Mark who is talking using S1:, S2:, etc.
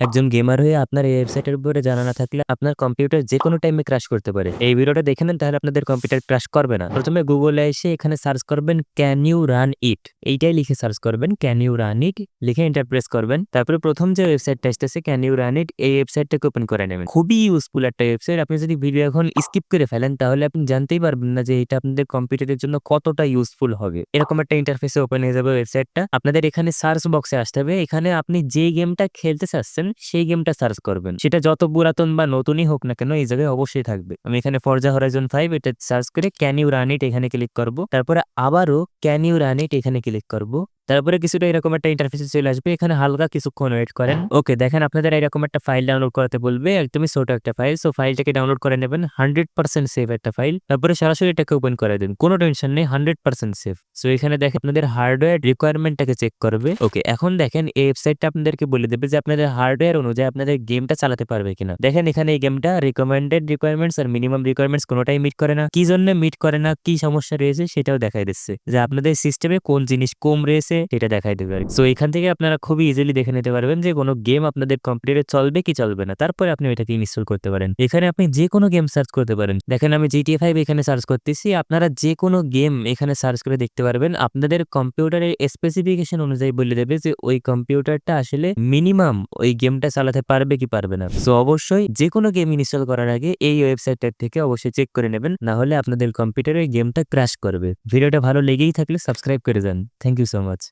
S1: একজন গেমার হয়ে আপনার এই ওয়েবসাইটের উপরে জানা না থাকলে আপনার কম্পিউটার যেকোনো টাইমে ক্র্যাশ করতে পারে। এই ভিডিওটা দেখে নেন, তাহলে আপনাদের কম্পিউটার ক্র্যাশ করবে না। প্রথমে গুগলে এসে এখানে সার্চ করবেন ক্যান ইউ রান ইট, এইটাই লিখে সার্চ করবেন ক্যান ইউ রান ইট, লিখে এন্টার প্রেস করবেন। তারপরে প্রথম যে ওয়েবসাইটটা আসতেছে ক্যান ইউ রান ইট, এই ওয়েবসাইটটাকে ওপেন করে নেবেন। খুবই ইউজফুল একটা ওয়েবসাইট। আপনি যদি ভিডিও এখন স্কিপ করে ফেলেন তাহলে আপনি জানতেই পারবেন না যে এটা আপনাদের কম্পিউটারের জন্য কতটা ইউজফুল হবে। এরকম একটা ইন্টারফেসে ওপেন হয়ে যাবে ওয়েবসাইটটা। আপনাদের এখানে সার্চ বক্সে আসতে হবে, এখানে আপনি যে গেমটা খেলতে চাচ্ছেন সেই গেমটা সার্চ করবেন। সেটা যত পুরাতন বা নতুনই হোক না কেন, এই জায়গায় অবশ্যই থাকবে। আমি এখানে ফরজা হরাইজন 5 এটা সার্চ করে ক্যান ইউ রান ইট এখানে ক্লিক করব। তারপরে আবারও ক্যান ইউ রান ইট এখানে ক্লিক করব। তারপরে কিছুটা এরকম একটা ইন্টারফেসে চলে আসবে। এখানে হালকা কিছুক্ষণ ওয়েট করেন। ওকে, দেখেন আপনাদের এরকম একটা ফাইল ডাউনলোড করতে বলবে, একদমই ছোট একটা ফাইল। সো ফাইলটাকে ডাউনলোড করে নেবেন, 100% সেফ একটা ফাইল। তারপরে সরাসরি এটাকে ওপেন করে দিন, কোনো টেনশন নেই, 100% সেফ। সো এখানে দেখেন আপনাদের হার্ডওয়্যার রিকোয়ারমেন্টটাকে চেক করবে। ওকে, এখন দেখেন এই ওয়েবসাইটটা আপনাদেরকে বলে দেবে যে আপনাদের হার্ডওয়্যার অনুযায়ী আপনাদের গেমটা চালাতে পারবে কিনা। দেখেন এখানে এই গেমটা রিকমেন্ডেড রিকোয়ারমেন্টস আর মিনিমাম রিকোয়ারমেন্টস কোনোটাই মিট করে না। কি জন্য মিট করে না, কি সমস্যা রয়েছে সেটাও দেখাই দিচ্ছে, যে আপনাদের সিস্টেমে কোন জিনিস কম রয়েছে সেটা দেখাই দেবে। সো এখান থেকে আপনারা খুবই ইজিলি দেখে নিতে পারবেন যে কোনো গেম আপনাদের কম্পিউটারে চলবে কি চলবে না। তারপরে আপনি এটাকে ইনস্টল করতে পারেন। এখানে আপনি যে কোনো গেম সার্চ করতে পারেন। দেখেন আমি GTA 5 এখানে সার্চ করতেছি, আপনারা যে কোনো গেম এখানে সার্চ করে দেখতে পারবেন। আপনাদের কম্পিউটারের স্পেসিফিকেশন অনুযায়ী বলে দেবে যে ওই কম্পিউটারটা আসলে মিনিমাম ওই গেমটা চালাতে পারবে কি পারবে না। সো অবশ্যই যে কোনো গেম ইনস্টল করার আগে এই ওয়েবসাইটটা থেকে অবশ্যই চেক করে নেবেন, না হলে আপনাদের কম্পিউটারে গেমটা ক্র্যাশ করবে। ভিডিওটা ভালো লেগেই থাকলে সাবস্ক্রাইব করে যান। Thank you so much.